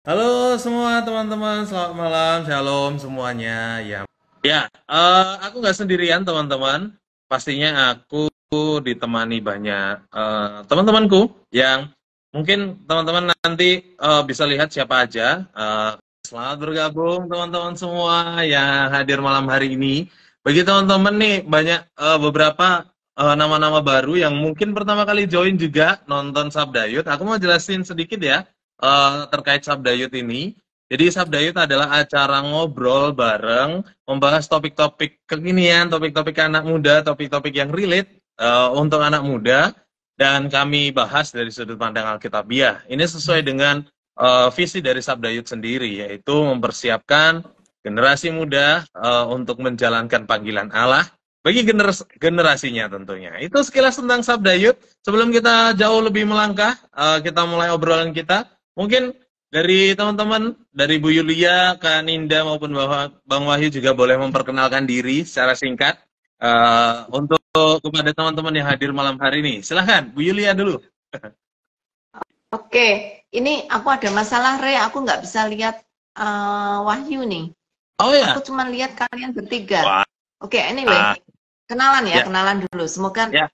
Halo semua teman-teman, selamat malam, shalom semuanya. Aku nggak sendirian teman-teman. Pastinya aku ditemani banyak teman-temanku yang mungkin teman-teman nanti bisa lihat siapa aja. Selamat bergabung teman-teman semua yang hadir malam hari ini. Bagi teman-teman nih banyak beberapa nama-nama baru yang mungkin pertama kali join juga nonton Sabdayut. Aku mau jelasin sedikit ya terkait Sabdayut ini. Jadi Sabdayut adalah acara ngobrol bareng, membahas topik-topik kekinian, topik-topik anak muda, topik-topik yang relate untuk anak muda, dan kami bahas dari sudut pandang Alkitabiah. Ini sesuai dengan visi dari Sabdayut sendiri, yaitu mempersiapkan generasi muda untuk menjalankan panggilan Allah bagi generasinya tentunya. Itu sekilas tentang Sabdayut. Sebelum kita jauh lebih melangkah, kita mulai obrolan kita. Mungkin dari teman-teman, dari Bu Yulia, Kak Ninda maupun Bang Wahyu juga boleh memperkenalkan diri secara singkat untuk kepada teman-teman yang hadir malam hari ini. Silahkan, Bu Yulia dulu. Oke, ini aku ada masalah, Re. Aku nggak bisa lihat Wahyu nih. Oh Aku ya, cuma lihat kalian bertiga. wah, Oke, anyway, kenalan ya, ya, kenalan dulu. Semoga ya.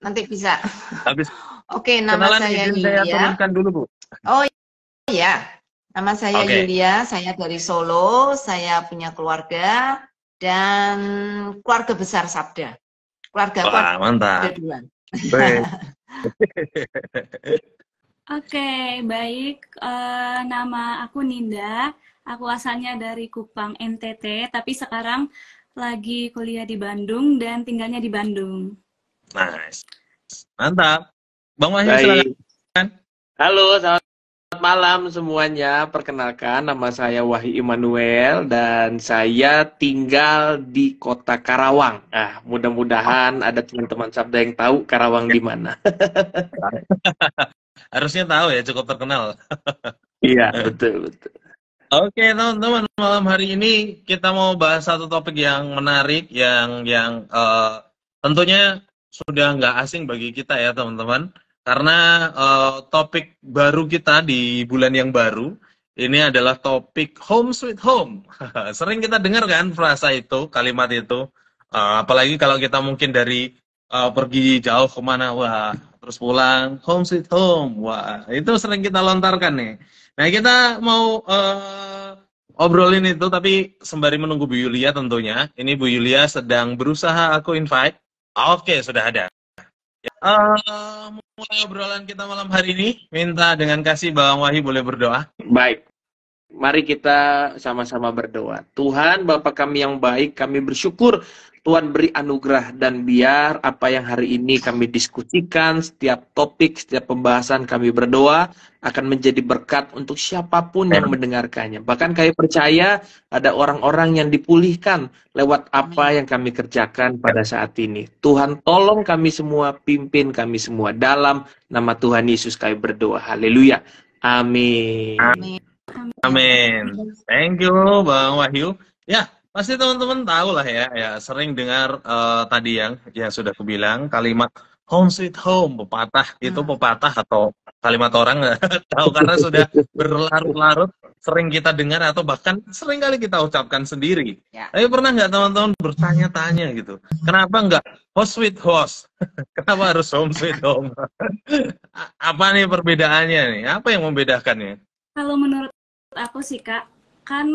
nanti bisa. Habis Oke, nama kenalan saya izin saya Yulia. turunkan dulu, Bu. Oh iya, nama saya Oke, Yulia. Saya dari Solo. Saya punya keluarga dan keluarga besar Sabda. Keluarga aku wah ada mantap. dua. Weh. Oke, baik. Nama aku Ninda. Aku asalnya dari Kupang, NTT, tapi sekarang lagi kuliah di Bandung dan tinggalnya di Bandung. Nice, mantap. Bang Wahyu silakan. Baik, halo, selamat malam semuanya. Perkenalkan, nama saya Wahyu Immanuel dan saya tinggal di kota Karawang. Mudah-mudahan ada teman-teman Sabda yang tahu Karawang di mana. Harusnya tahu ya, cukup terkenal. Iya, betul, betul. Oke teman-teman, malam hari ini kita mau bahas satu topik yang menarik, yang tentunya sudah nggak asing bagi kita ya teman-teman, karena topik baru kita di bulan yang baru ini adalah topik Home Sweet Home. Sering kita dengar kan frasa itu, kalimat itu. Apalagi kalau kita mungkin dari pergi jauh kemana, wah, terus pulang Home Sweet Home, wah, itu sering kita lontarkan nih. Nah, kita mau obrolin itu, tapi sembari menunggu Bu Yulia tentunya. Ini Bu Yulia sedang berusaha aku invite. Oke, sudah ada. Mulai obrolan kita malam hari ini. Minta dengan kasih Bang Wahyu boleh berdoa. Baik, mari kita sama-sama berdoa. Tuhan, Bapa kami yang baik, kami bersyukur Tuhan beri anugerah dan biar apa yang hari ini kami diskusikan, setiap topik, setiap pembahasan kami berdoa akan menjadi berkat untuk siapapun yang mendengarkannya. Bahkan kami percaya ada orang-orang yang dipulihkan lewat apa yang kami kerjakan pada saat ini. Tuhan tolong kami semua, pimpin kami semua. Dalam nama Tuhan Yesus kami berdoa. Haleluya. Amin. Amin. Amin. Thank you Bang Wahyu. Ya, pasti teman-teman tahu lah ya, sering dengar tadi yang sudah aku bilang kalimat home sweet home, pepatah itu pepatah atau kalimat orang nggak tahu karena sudah berlarut-larut sering kita dengar atau bahkan sering kali kita ucapkan sendiri. Ya. Tapi pernah nggak teman-teman bertanya-tanya gitu, kenapa nggak host sweet host? Kenapa harus home sweet home? Apa nih perbedaannya nih? Apa yang membedakannya? Kalau menurut aku sih, Kak, kan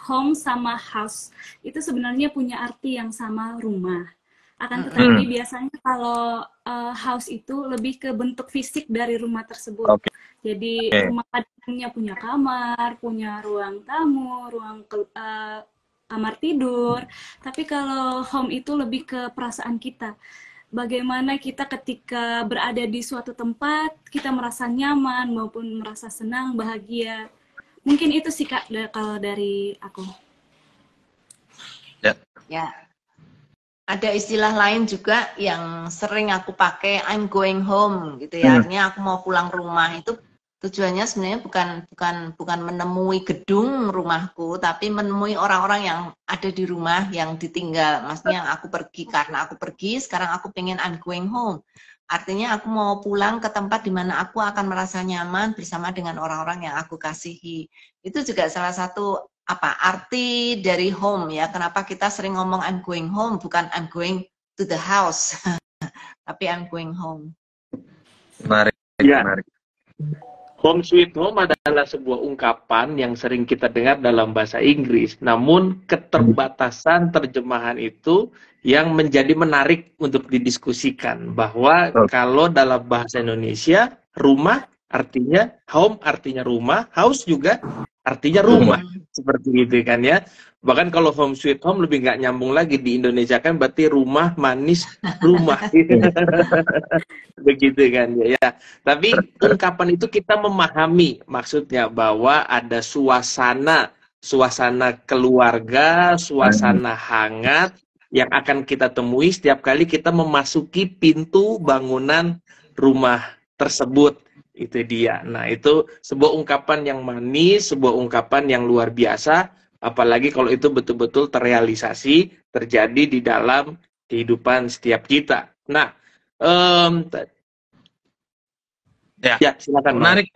home sama house itu sebenarnya punya arti yang sama, rumah. Akan tetapi biasanya kalau house itu lebih ke bentuk fisik dari rumah tersebut. Oke. Jadi rumah padanya punya kamar, punya ruang tamu, ruang kamar tidur. Tapi kalau home itu lebih ke perasaan kita. Bagaimana kita ketika berada di suatu tempat, kita merasa nyaman maupun merasa senang, bahagia. Mungkin itu sih, Kak, kalau dari aku. Ya. Ada istilah lain juga yang sering aku pakai, I'm going home gitu ya. Artinya aku mau pulang rumah. Itu tujuannya sebenarnya bukan menemui gedung rumahku, tapi menemui orang-orang yang ada di rumah yang ditinggal. Maksudnya aku pergi karena aku pergi, sekarang aku pengen I'm going home. Artinya aku mau pulang ke tempat di mana aku akan merasa nyaman bersama dengan orang-orang yang aku kasihi. Itu juga salah satu arti dari home ya. Kenapa kita sering ngomong I'm going home, bukan I'm going to the house, tapi I'm going home. Menarik, Ya. menarik. Home sweet home adalah sebuah ungkapan yang sering kita dengar dalam bahasa Inggris. Namun keterbatasan terjemahan itu yang menjadi menarik untuk didiskusikan. Bahwa kalau dalam bahasa Indonesia, rumah artinya, home artinya rumah, house juga artinya rumah. Seperti itu kan ya. Bahkan kalau home sweet home lebih nggak nyambung lagi di Indonesia kan berarti rumah manis rumah. Begitu kan ya. Tapi ungkapan itu kita memahami maksudnya bahwa ada suasana keluarga, suasana hangat yang akan kita temui setiap kali kita memasuki pintu bangunan rumah tersebut. Itu dia. Nah, itu sebuah ungkapan yang manis, sebuah ungkapan yang luar biasa, apalagi kalau itu betul-betul terrealisasi, terjadi di dalam kehidupan setiap kita. Nah, ya silakan. Menarik,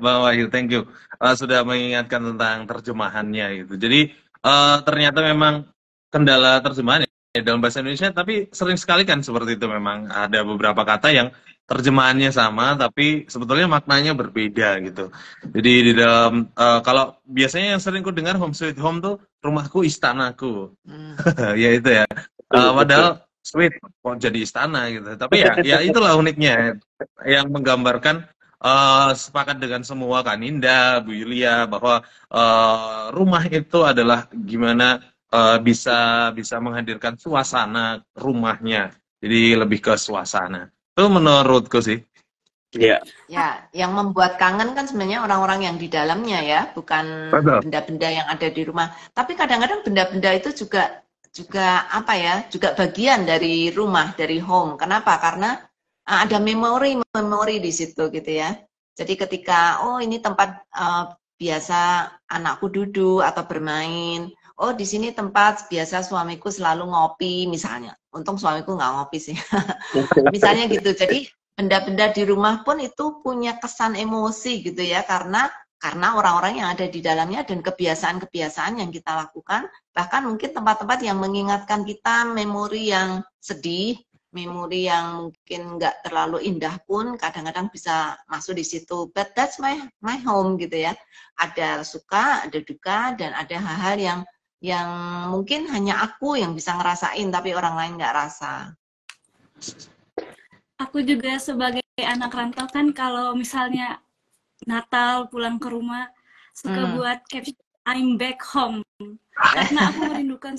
Bang Wahyu, thank you sudah mengingatkan tentang terjemahannya gitu. Jadi ternyata memang kendala terjemahan ya, dalam bahasa Indonesia, tapi sering sekali kan seperti itu, memang ada beberapa kata yang terjemahannya sama tapi sebetulnya maknanya berbeda gitu. Jadi di dalam kalau biasanya yang sering ku dengar home sweet home tuh rumahku istanaku. Ya itu ya. Padahal sweet kok jadi istana gitu. Tapi ya itulah uniknya yang menggambarkan sepakat dengan semua Kak Ninda, Bu Yulia bahwa rumah itu adalah gimana bisa menghadirkan suasana rumahnya. Jadi lebih ke suasana. Itu menurutku sih. Iya. Ya, yang membuat kangen kan sebenarnya orang-orang yang di dalamnya ya, bukan benda-benda yang ada di rumah. Tapi kadang-kadang benda-benda itu juga juga bagian dari rumah, dari home. Kenapa? Karena ada memori di situ gitu ya. Jadi ketika ini tempat biasa anakku duduk atau bermain. Oh, di sini tempat biasa suamiku selalu ngopi misalnya. Untung suamiku nggak ngopi sih. Misalnya gitu. Jadi benda-benda di rumah pun itu punya kesan emosi gitu ya, karena orang-orang yang ada di dalamnya dan kebiasaan-kebiasaan yang kita lakukan, bahkan mungkin tempat-tempat yang mengingatkan kita memori yang sedih, memori yang mungkin nggak terlalu indah pun kadang-kadang bisa masuk di situ. But that's my home gitu ya. Ada suka, ada duka, dan ada hal-hal yang mungkin hanya aku yang bisa ngerasain tapi orang lain nggak rasa. Aku juga sebagai anak rantau kan kalau misalnya Natal pulang ke rumah suka buat caption I'm back home karena aku merindukan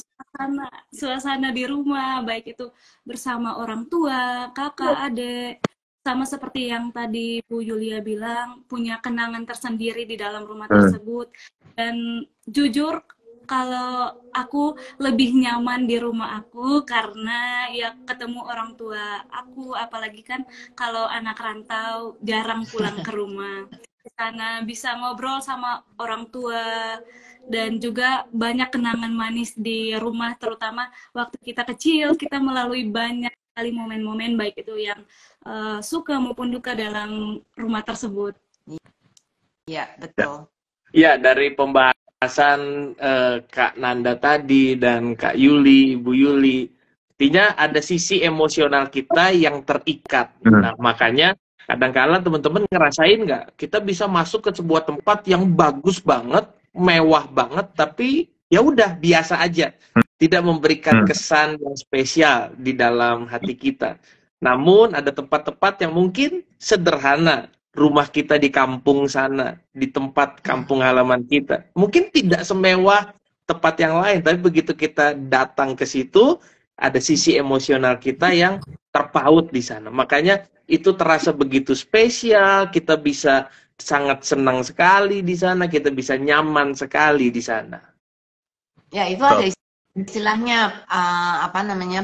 suasana di rumah, baik itu bersama orang tua, kakak, adik, sama seperti yang tadi Bu Yulia bilang, punya kenangan tersendiri di dalam rumah tersebut. Dan jujur kalau aku lebih nyaman di rumah aku karena ya ketemu orang tua aku, apalagi kan kalau anak rantau jarang pulang ke rumah. Di sana bisa ngobrol sama orang tua dan juga banyak kenangan manis di rumah, terutama waktu kita kecil kita melalui banyak kali momen-momen baik itu yang suka maupun duka dalam rumah tersebut. Iya, betul. Ya, dari pembahasan Kak Nanda tadi dan Kak Yuli, Ibu Yuli, artinya ada sisi emosional kita yang terikat. Nah, makanya kadang-kadang teman-teman ngerasain nggak, kita bisa masuk ke sebuah tempat yang bagus banget, mewah banget, tapi ya udah biasa aja, tidak memberikan kesan yang spesial di dalam hati kita. Namun ada tempat-tempat yang mungkin sederhana, rumah kita di kampung sana, di tempat kampung halaman kita, mungkin tidak semewah tempat yang lain, tapi begitu kita datang ke situ, ada sisi emosional kita yang terpaut di sana. Makanya itu terasa begitu spesial, kita bisa sangat senang sekali di sana, kita bisa nyaman sekali di sana. Ya, itu ada istilahnya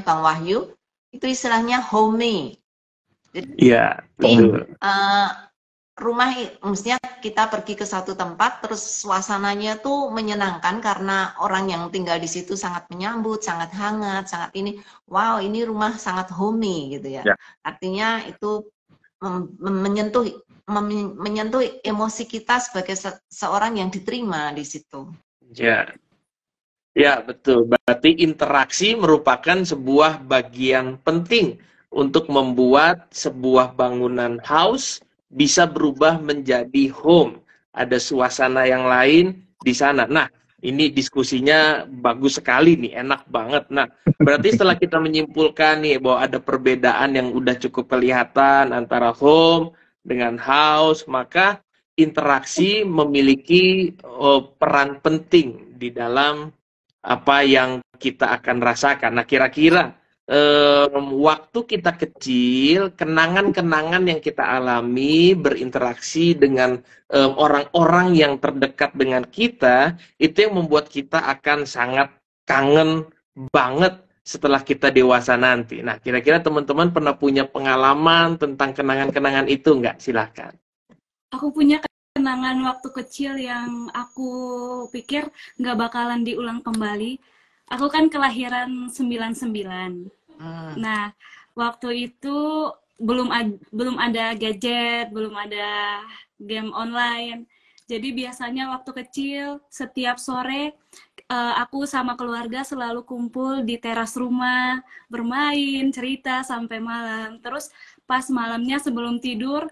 Bang Wahyu, itu istilahnya homey. Jadi ya, betul. maksudnya kita pergi ke satu tempat, terus suasananya tuh menyenangkan karena orang yang tinggal di situ sangat menyambut, sangat hangat, sangat ini, wow ini rumah sangat homey gitu ya. Ya. Artinya itu menyentuh emosi kita sebagai seorang yang diterima di situ. Ya. Ya, betul. Berarti interaksi merupakan sebuah bagian penting untuk membuat sebuah bangunan house bisa berubah menjadi home. Ada suasana yang lain di sana. Nah, ini diskusinya bagus sekali nih, enak banget. Nah, berarti setelah kita menyimpulkan nih bahwa ada perbedaan yang udah cukup kelihatan antara home dengan house, maka interaksi memiliki peran penting di dalam apa yang kita akan rasakan. Nah, kira-kira waktu kita kecil, kenangan-kenangan yang kita alami berinteraksi dengan orang-orang yang terdekat dengan kita, itu yang membuat kita akan sangat kangen banget setelah kita dewasa nanti. Nah, kira-kira teman-teman pernah punya pengalaman tentang kenangan-kenangan itu nggak? Silahkan. Aku punya kenangan waktu kecil yang aku pikir nggak bakalan diulang kembali. Aku kan kelahiran 99. Nah, waktu itu belum ada gadget, belum ada game online. Jadi biasanya waktu kecil setiap sore aku sama keluarga selalu kumpul di teras rumah, bermain, cerita sampai malam. Terus pas malamnya sebelum tidur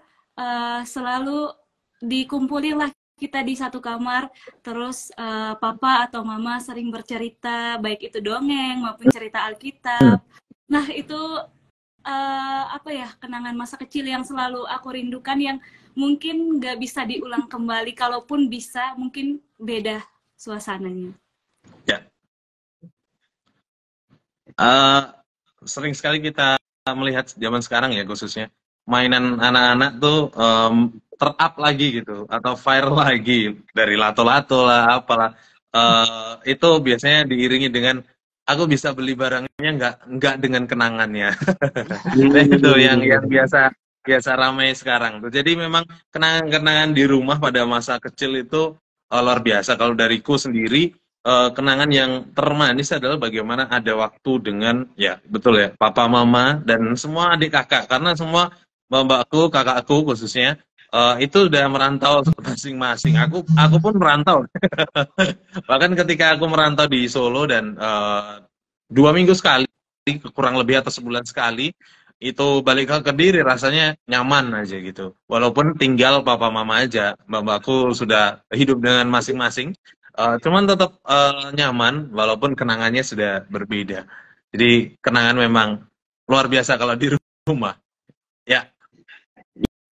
selalu dikumpulin lah kita di satu kamar, terus papa atau mama sering bercerita, baik itu dongeng maupun cerita Alkitab. Nah, itu apa ya, kenangan masa kecil yang selalu aku rindukan, yang mungkin nggak bisa diulang kembali, kalaupun bisa mungkin beda suasananya. Ya. Sering sekali kita melihat zaman sekarang ya, khususnya mainan anak-anak tuh ter-up lagi gitu, atau viral lagi dari lato-lato lah, apalah. Itu biasanya diiringi dengan aku bisa beli barangnya nggak dengan kenangannya. Itu yang biasa ramai sekarang tuh. Jadi memang kenangan-kenangan di rumah pada masa kecil itu luar biasa. Kalau dariku sendiri, kenangan yang termanis adalah bagaimana ada waktu dengan, ya betul ya, papa mama dan semua adik kakak, karena semua mbakku, kakakku khususnya itu udah merantau masing-masing. Aku pun merantau. Bahkan ketika aku merantau di Solo dan 2 minggu sekali, kurang lebih, atau sebulan sekali, itu balik ke Kediri rasanya nyaman aja gitu. Walaupun tinggal papa mama aja, mbakku sudah hidup dengan masing-masing, cuman tetap nyaman walaupun kenangannya sudah berbeda. Jadi kenangan memang luar biasa kalau di rumah. Ya.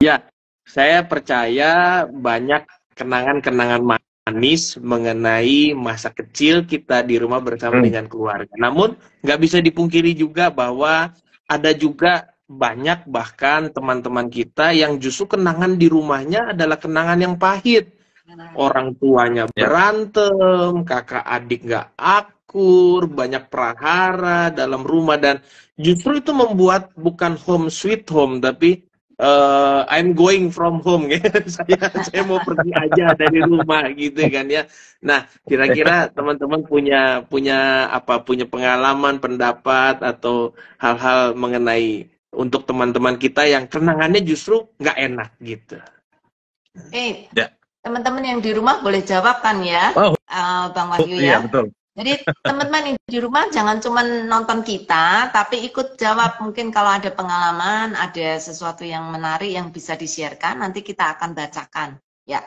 Ya, saya percaya banyak kenangan-kenangan manis mengenai masa kecil kita di rumah bersama dengan keluarga. Namun, nggak bisa dipungkiri juga bahwa ada juga banyak bahkan teman-teman kita yang justru kenangan di rumahnya adalah kenangan yang pahit. Orang tuanya berantem, kakak adik nggak akur, banyak prahara dalam rumah, dan justru itu membuat bukan home sweet home, tapi I'm going from home, gitu. Saya mau pergi aja dari rumah, gitu kan ya. Nah, kira-kira teman-teman punya pengalaman, pendapat atau hal-hal mengenai untuk teman-teman kita yang kenangannya justru nggak enak gitu. Teman-teman yang di rumah boleh jawab kan ya, Bang Wahyu ya. Iya, betul. Jadi teman-teman yang di rumah jangan cuma nonton kita, tapi ikut jawab. Mungkin kalau ada pengalaman, ada sesuatu yang menarik yang bisa di-sharekan, nanti kita akan bacakan. Ya,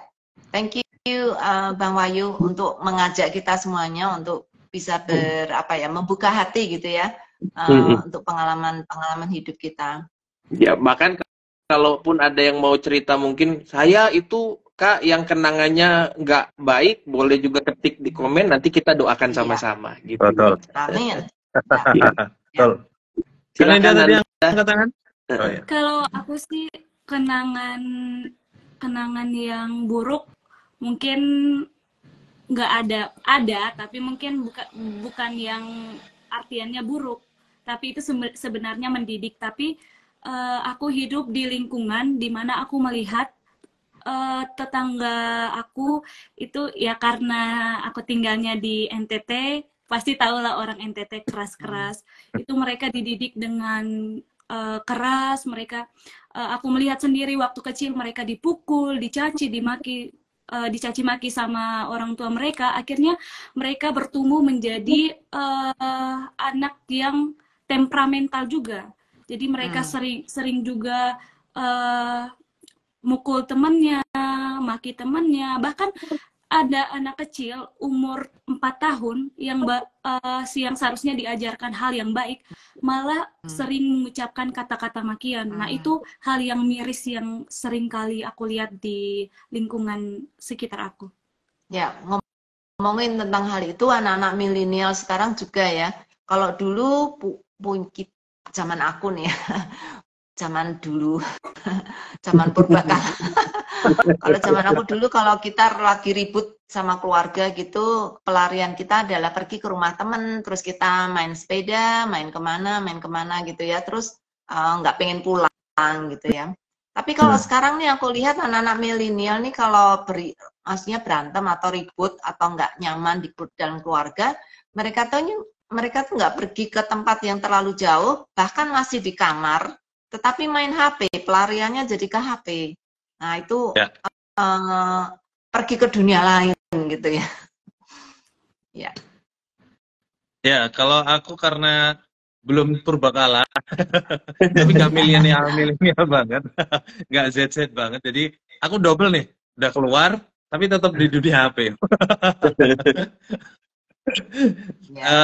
thank you Bang Wahyu untuk mengajak kita semuanya untuk bisa membuka hati gitu ya, untuk pengalaman hidup kita. Ya, bahkan kalaupun ada yang mau cerita, mungkin saya itu Kak yang kenangannya nggak baik, boleh juga ketik di komen, nanti kita doakan sama-sama. Gitu. Betul. Amin. Betul. Silakan tadi angkat tangan. Kalau aku sih kenangan yang buruk mungkin nggak ada, tapi mungkin bukan yang artiannya buruk, tapi itu sebenarnya mendidik. Tapi aku hidup di lingkungan di mana aku melihat tetangga aku itu ya karena aku tinggalnya di NTT, pasti tahulah orang NTT keras-keras. Itu mereka dididik dengan keras, mereka aku melihat sendiri waktu kecil mereka dipukul, dicaci, dimaki, dicaci maki sama orang tua mereka. Akhirnya mereka bertumbuh menjadi anak yang temperamental juga. Jadi mereka sering juga mukul temannya, maki temannya, bahkan ada anak kecil umur 4 tahun yang yang seharusnya diajarkan hal yang baik, malah sering mengucapkan kata-kata makian. Nah, itu hal yang miris yang sering kali aku lihat di lingkungan sekitar aku. Ya, ngomongin tentang hal itu, anak-anak milenial sekarang juga ya. Kalau dulu zaman aku nih ya, zaman dulu, zaman purbakala. Kalau zaman aku dulu, kalau kita lagi ribut sama keluarga gitu, pelarian kita adalah pergi ke rumah temen, terus kita main sepeda, main kemana gitu ya, terus nggak pengen pulang gitu ya. Tapi kalau sekarang nih aku lihat anak-anak milenial nih kalau maksudnya berantem atau ribut atau nggak nyaman di dalam keluarga, mereka tuh nggak pergi ke tempat yang terlalu jauh, bahkan masih di kamar, tetapi main HP, pelariannya jadi ke HP. Nah, itu pergi ke dunia lain gitu ya. Ya. Ya, kalau aku karena belum purbakala, tapi nggak milenial banget, nggak Z banget. Jadi aku double nih, udah keluar, tapi tetap di dunia HP.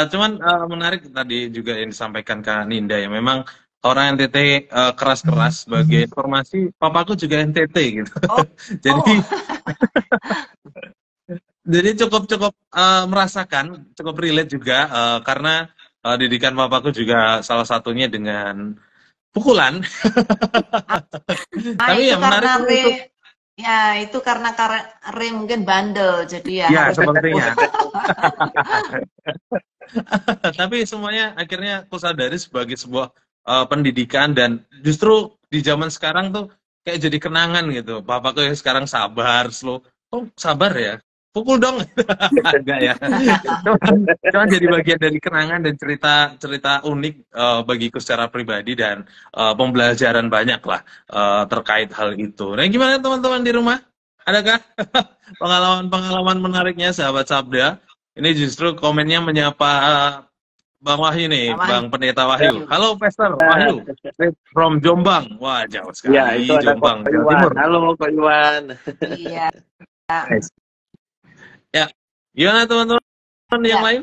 Cuman menarik tadi juga yang disampaikan Kak Ninda ya. Memang orang NTT keras-keras. Sebagai informasi, papaku juga NTT gitu. Jadi cukup merasakan, cukup relate juga karena didikan papaku juga salah satunya dengan pukulan. Tapi ya menarik untuk ya itu karena mungkin bandel, jadi ya harus sepertinya. Tapi semuanya akhirnya aku sadari sebagai sebuah pendidikan, dan justru di zaman sekarang tuh kayak jadi kenangan gitu. Papaku yang sekarang sabar, slow. Oh, sabar ya? Pukul dong. Enggak ya. Cuman jadi bagian dari kenangan dan cerita unik bagiku secara pribadi, dan pembelajaran banyak lah terkait hal itu. Nah, gimana teman-teman di rumah? Adakah pengalaman menariknya sahabat Sabda? Ini justru komennya menyapa Bang Wahyu nih, Bang Pendeta Wahyu. Halo Pastor Wahyu, from Jombang. Wah, jauh sekali. Ya, itu Jombang, Jawa Timur. Halo Pak Iwan. Iya. Ya, gimana teman-teman yang lain?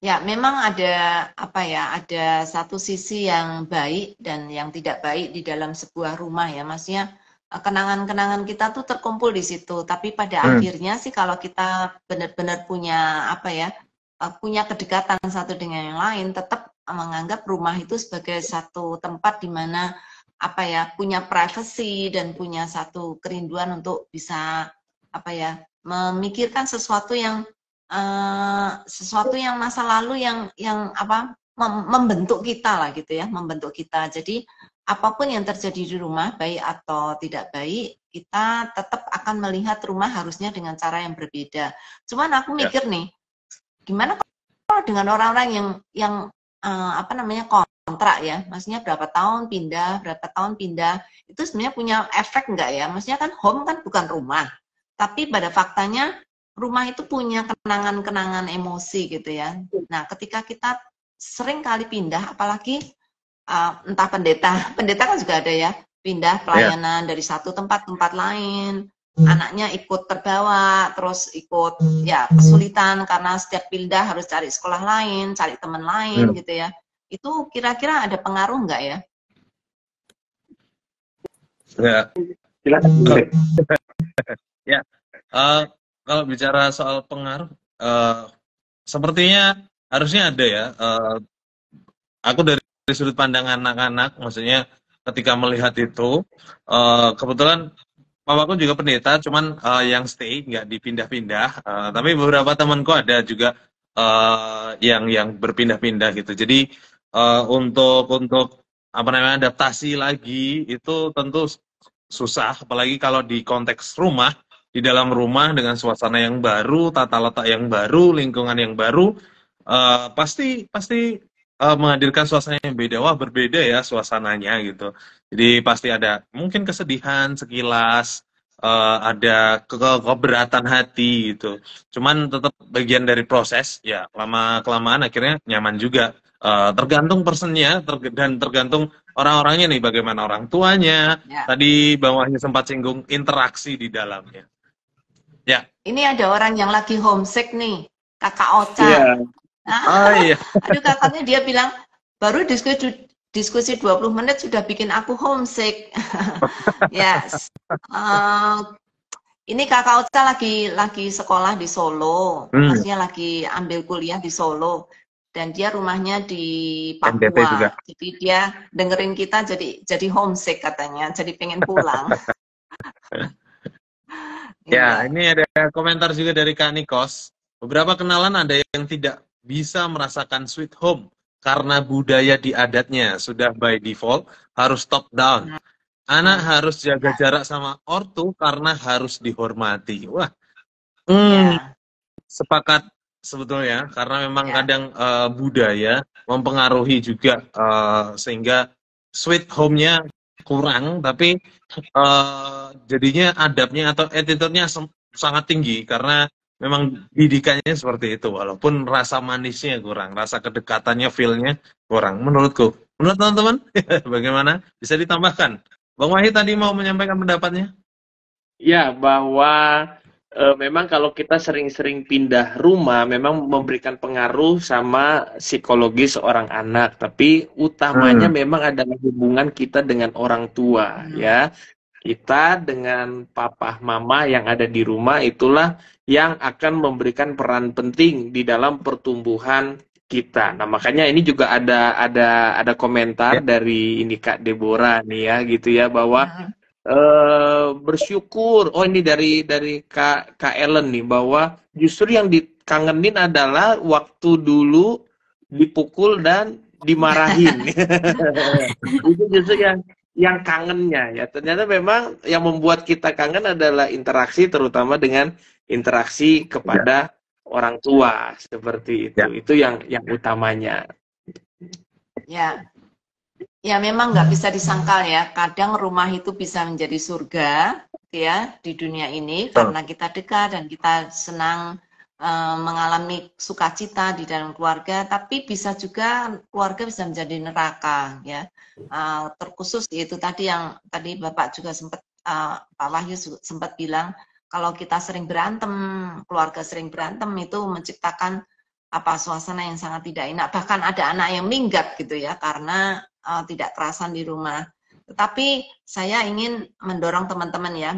Ya, memang ada ada satu sisi yang baik dan yang tidak baik di dalam sebuah rumah ya, maksudnya kenangan-kenangan kita tuh terkumpul di situ. Tapi pada akhirnya sih kalau kita benar-benar punya punya kedekatan satu dengan yang lain, tetap menganggap rumah itu sebagai satu tempat di mana punya privacy dan punya satu kerinduan untuk bisa memikirkan sesuatu yang masa lalu yang membentuk kita lah gitu ya, membentuk kita. Jadi apapun yang terjadi di rumah, baik atau tidak baik, kita tetap akan melihat rumah harusnya dengan cara yang berbeda. Cuman aku mikir nih, gimana kalau dengan orang-orang yang kontrak ya, maksudnya berapa tahun pindah, itu sebenarnya punya efek nggak ya? Maksudnya kan home kan bukan rumah. Tapi pada faktanya rumah itu punya kenangan-kenangan emosi gitu ya. Nah, ketika kita sering kali pindah, apalagi entah pendeta kan juga ada ya, pindah pelayanan dari satu tempat lain, anaknya ikut terbawa, terus ikut ya kesulitan karena setiap pindah harus cari sekolah lain, cari teman lain gitu ya. Itu kira-kira ada pengaruh nggak ya? Ya. Silakan. Ya, kalau bicara soal pengaruh, sepertinya harusnya ada ya. Aku dari sudut pandang anak-anak, maksudnya ketika melihat itu, kebetulan papaku juga pendeta, cuman yang stay nggak dipindah-pindah. Tapi beberapa temanku ada juga yang berpindah-pindah gitu. Jadi untuk adaptasi lagi itu tentu susah, apalagi kalau di konteks rumah, di dalam rumah dengan suasana yang baru, tata letak yang baru, lingkungan yang baru, pasti pasti menghadirkan suasana yang beda. Wah, berbeda ya suasananya gitu. Jadi pasti ada mungkin kesedihan sekilas, ada keberatan hati gitu. Cuman tetap bagian dari proses, ya lama kelamaan akhirnya nyaman juga. Tergantung personnya dan tergantung orang-orangnya nih, bagaimana orang tuanya. Ya. Tadi Bang Wahyu sempat singgung interaksi di dalamnya. Ya. Ini ada orang yang lagi homesick nih, Kakak Ocha. Iya. Oh iya. Aduh, kakaknya dia bilang, baru diskusi 20 menit sudah bikin aku homesick. Yes. Ini Kakak Ocha lagi sekolah di Solo, maksudnya lagi ambil kuliah di Solo, dan dia rumahnya di NTT juga. Papua. Jadi dia dengerin kita jadi homesick katanya, jadi pengen pulang. Ya, ini ada komentar juga dari Kak Nikos. Beberapa kenalan ada yang tidak bisa merasakan sweet home karena budaya di adatnya sudah by default harus top down. Anak harus jaga jarak sama ortu karena harus dihormati. Wah, sepakat sebetulnya, karena memang kadang budaya mempengaruhi juga, sehingga sweet home-nya kurang, tapi jadinya adabnya atau attitude-nya sangat tinggi karena memang didikannya seperti itu, walaupun rasa manisnya kurang, rasa kedekatannya, feel-nya kurang menurutku. Menurut teman-teman bagaimana? Bisa ditambahkan? Bang Wahid tadi mau menyampaikan pendapatnya? Ya, bahwa memang kalau kita sering-sering pindah rumah memang memberikan pengaruh sama psikologis seorang anak, tapi utamanya memang adalah hubungan kita dengan orang tua, ya. Kita dengan papa mama yang ada di rumah itulah yang akan memberikan peran penting di dalam pertumbuhan kita. Nah, makanya ini juga ada komentar dari ini Kak Deborah nih ya, gitu ya, bahwa bersyukur. Oh, ini dari Kak Ellen nih, bahwa justru yang dikangenin adalah waktu dulu dipukul dan dimarahin. Itu justru yang kangennya ya. Ternyata memang yang membuat kita kangen adalah interaksi, terutama dengan interaksi kepada orang tua seperti itu. Itu yang utamanya. Ya. Ya, memang nggak bisa disangkal ya. Kadang rumah itu bisa menjadi surga, ya, di dunia ini karena kita dekat dan kita senang mengalami sukacita di dalam keluarga. Tapi bisa juga keluarga bisa menjadi neraka, ya. Terkhusus yaitu tadi yang tadi Bapak juga sempat Pak Wahyu sempat bilang, kalau kita sering berantem, keluarga sering berantem itu menciptakan suasana yang sangat tidak enak. Bahkan ada anak yang minggat gitu ya karena tidak kerasan di rumah. Tetapi saya ingin mendorong teman-teman ya,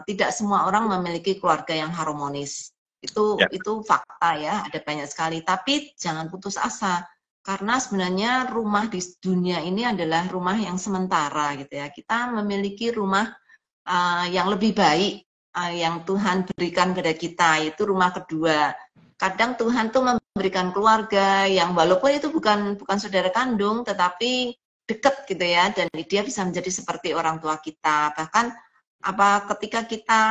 tidak semua orang memiliki keluarga yang harmonis. Itu fakta ya, ada banyak sekali. Tapi jangan putus asa, karena sebenarnya rumah di dunia ini adalah rumah yang sementara gitu ya. Kita memiliki rumah yang lebih baik yang Tuhan berikan pada kita, yaitu rumah kedua. Kadang Tuhan tuh memberikan keluarga yang walaupun itu bukan saudara kandung, tetapi dekat gitu ya, dan dia bisa menjadi seperti orang tua kita. Bahkan ketika kita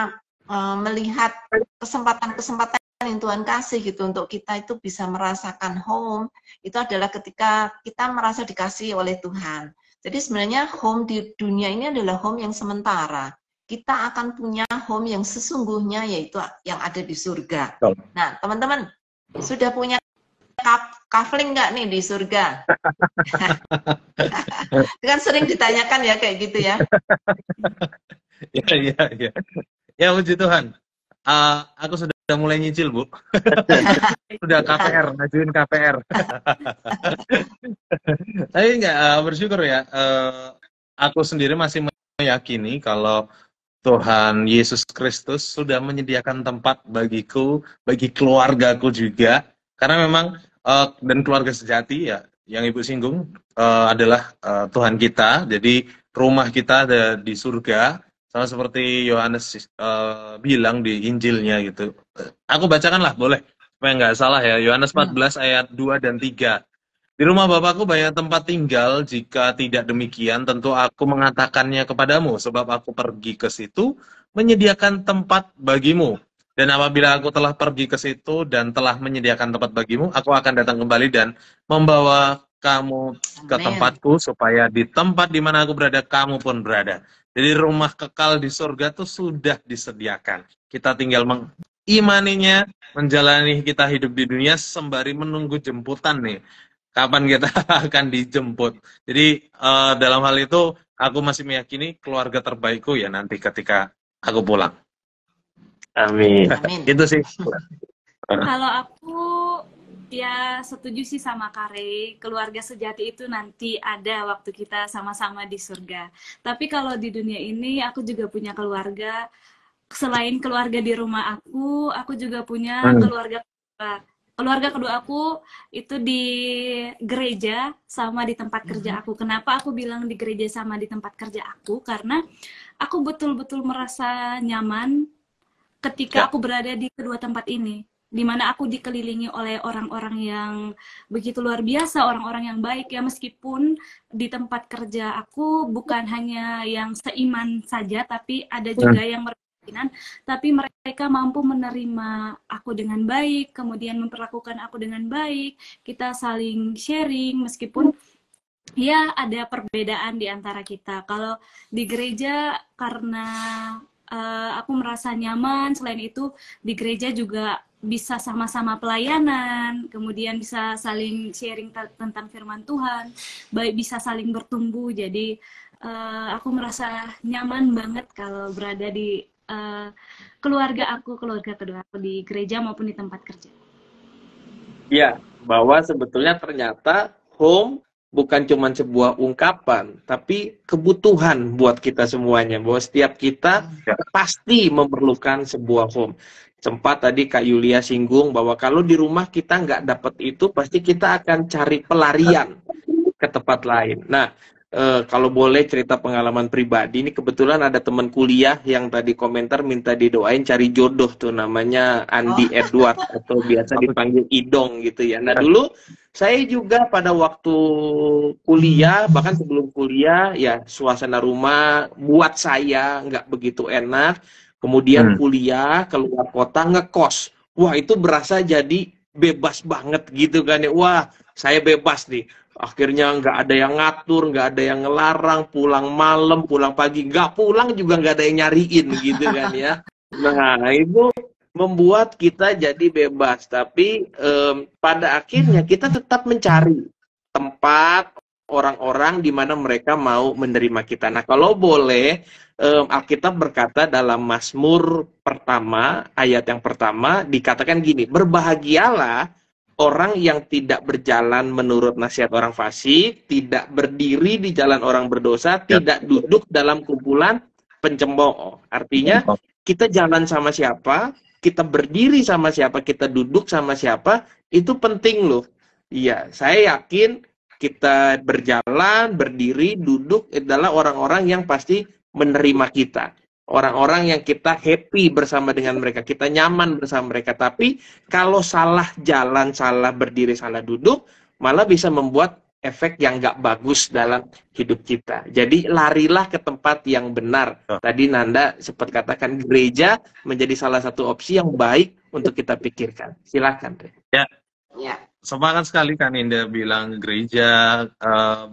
melihat kesempatan-kesempatan yang Tuhan kasih gitu untuk kita itu bisa merasakan home, itu adalah ketika kita merasa dikasih oleh Tuhan. Jadi sebenarnya home di dunia ini adalah home yang sementara. Kita akan punya home yang sesungguhnya, yaitu yang ada di surga. Nah, teman-teman, sudah punya kafling nggak nih di surga? Kan sering ditanyakan ya kayak gitu ya. Iya. Ya, puji Tuhan. Aku sudah mulai nyicil, Bu. Sudah KPR, ngajuin KPR. Tapi enggak, bersyukur ya. Aku sendiri masih meyakini kalau Tuhan Yesus Kristus sudah menyediakan tempat bagiku, bagi keluargaku juga. Karena memang, dan keluarga sejati ya, yang Ibu singgung, adalah Tuhan kita. Jadi rumah kita ada di surga, sama seperti Yohanes bilang di Injilnya gitu. Aku bacakan lah, boleh? Supaya nggak salah ya, Yohanes 14 ayat 2 dan 3. Di rumah Bapakku banyak tempat tinggal, jika tidak demikian tentu aku mengatakannya kepadamu, sebab aku pergi ke situ menyediakan tempat bagimu. Dan apabila aku telah pergi ke situ dan telah menyediakan tempat bagimu, aku akan datang kembali dan membawa kamu ke Amin. tempatku, supaya di tempat di mana aku berada, kamu pun berada. Jadi rumah kekal di surga itu sudah disediakan. Kita tinggal mengimaninya, menjalani kita hidup di dunia sembari menunggu jemputan nih. Kapan kita akan dijemput. Jadi dalam hal itu aku masih meyakini keluarga terbaikku ya nanti ketika aku pulang. Amin. Amin. Itu sih. Kalau aku ya setuju sih sama Kare, keluarga sejati itu nanti ada waktu kita sama-sama di surga. Tapi kalau di dunia ini aku juga punya keluarga. Selain keluarga di rumah aku juga punya keluarga kedua. Keluarga kedua aku itu di gereja sama di tempat kerja aku. Kenapa aku bilang di gereja sama di tempat kerja aku? Karena aku betul-betul merasa nyaman ketika aku berada di kedua tempat ini, di mana aku dikelilingi oleh orang-orang yang begitu luar biasa, orang-orang yang baik ya, meskipun di tempat kerja aku bukan hanya yang seiman saja, tapi ada juga yang berkeyakinan, tapi mereka mampu menerima aku dengan baik, kemudian memperlakukan aku dengan baik, kita saling sharing, meskipun ya ada perbedaan di antara kita. Kalau di gereja karena aku merasa nyaman, selain itu di gereja juga bisa sama-sama pelayanan, kemudian bisa saling sharing tentang firman Tuhan, baik bisa saling bertumbuh. Jadi aku merasa nyaman banget kalau berada di keluarga kedua aku di gereja maupun di tempat kerja. Ya, bahwa sebetulnya ternyata home bukan cuma sebuah ungkapan, tapi kebutuhan buat kita semuanya. Bahwa setiap kita pasti memerlukan sebuah home. Sempat tadi Kak Yulia singgung bahwa kalau di rumah kita nggak dapat itu, pasti kita akan cari pelarian ke tempat lain. Nah, kalau boleh cerita pengalaman pribadi, ini kebetulan ada teman kuliah yang tadi komentar minta didoain cari jodoh tuh, namanya Andi Edward atau biasa dipanggil Idong gitu ya. Nah dulu saya juga pada waktu kuliah, bahkan sebelum kuliah ya suasana rumah buat saya nggak begitu enak. Kemudian kuliah keluar kota ngekos, wah itu berasa jadi bebas banget gitu kan ya. Wah saya bebas nih. Akhirnya nggak ada yang ngatur, nggak ada yang ngelarang, pulang malam, pulang pagi, nggak pulang juga nggak ada yang nyariin gitu kan ya. Nah itu membuat kita jadi bebas, tapi pada akhirnya kita tetap mencari tempat orang-orang di mana mereka mau menerima kita. Nah kalau boleh, Alkitab berkata dalam Mazmur pertama, ayat yang pertama, dikatakan gini, berbahagialah orang yang tidak berjalan menurut nasihat orang fasik, tidak berdiri di jalan orang berdosa, tidak duduk dalam kumpulan pencemooh. Artinya, kita jalan sama siapa, kita berdiri sama siapa, kita duduk sama siapa, itu penting loh. Iya, saya yakin kita berjalan, berdiri, duduk adalah orang-orang yang pasti menerima kita. Orang-orang yang kita happy bersama dengan mereka, kita nyaman bersama mereka. Tapi kalau salah jalan, salah berdiri, salah duduk, malah bisa membuat efek yang nggak bagus dalam hidup kita. Jadi larilah ke tempat yang benar. Tadi Nanda sempat katakan gereja menjadi salah satu opsi yang baik untuk kita pikirkan. Silakan. Ya. Semangat sekali kan Indah bilang gereja,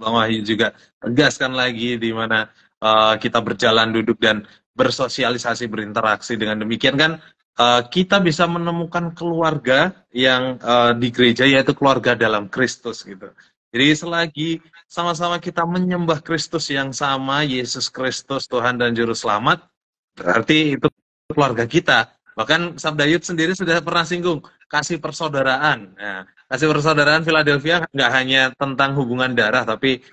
Bang Wahyu juga tegaskan lagi di mana kita berjalan, duduk, dan bersosialisasi, berinteraksi. Dengan demikian kan kita bisa menemukan keluarga yang di gereja, yaitu keluarga dalam Kristus gitu. Jadi selagi sama-sama kita menyembah Kristus yang sama, Yesus Kristus Tuhan dan Juru Selamat, berarti itu keluarga kita. Bahkan Sabda Yud sendiri sudah pernah singgung kasih persaudaraan. Nah, kasih persaudaraan Philadelphia nggak hanya tentang hubungan darah, tapi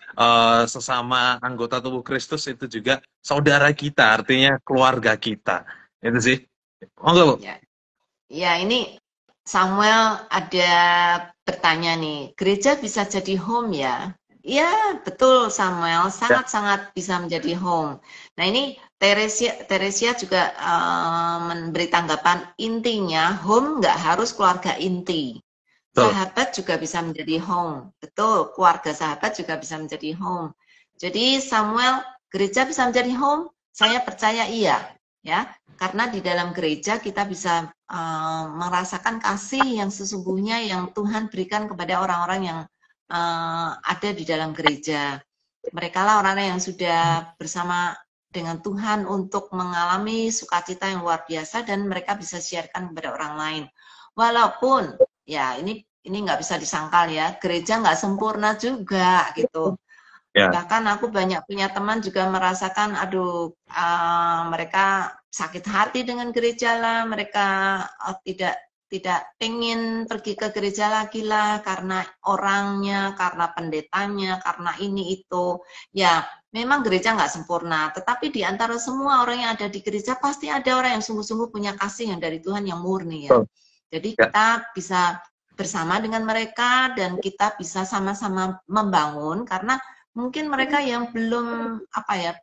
sesama anggota tubuh Kristus itu juga saudara kita, artinya keluarga kita. Itu sih. Monggo, Bu. Ya, ini Samuel ada bertanya nih, gereja bisa jadi home ya? Ya, betul Samuel, sangat-sangat bisa menjadi home. Nah ini Teresia juga memberi tanggapan, intinya home nggak harus keluarga inti. sahabat juga bisa menjadi home. Betul, keluarga sahabat juga bisa menjadi home. Jadi Samuel, gereja bisa menjadi home? Saya percaya iya, ya. Karena di dalam gereja kita bisa merasakan kasih yang sesungguhnya yang Tuhan berikan kepada orang-orang yang ada di dalam gereja. Mereka lah orang-orang yang sudah bersama dengan Tuhan untuk mengalami sukacita yang luar biasa dan mereka bisa siarkan kepada orang lain. Walaupun ya ini nggak bisa disangkal ya, gereja nggak sempurna juga gitu. Ya. Bahkan aku banyak punya teman juga merasakan, aduh, mereka sakit hati dengan gereja lah, mereka tidak pengen pergi ke gereja lagi lah karena orangnya, karena pendetanya, karena ini itu. Ya, memang gereja nggak sempurna, tetapi di antara semua orang yang ada di gereja pasti ada orang yang sungguh-sungguh punya kasih yang dari Tuhan yang murni ya. Jadi kita bisa bersama dengan mereka dan kita bisa sama-sama membangun karena mungkin mereka yang belum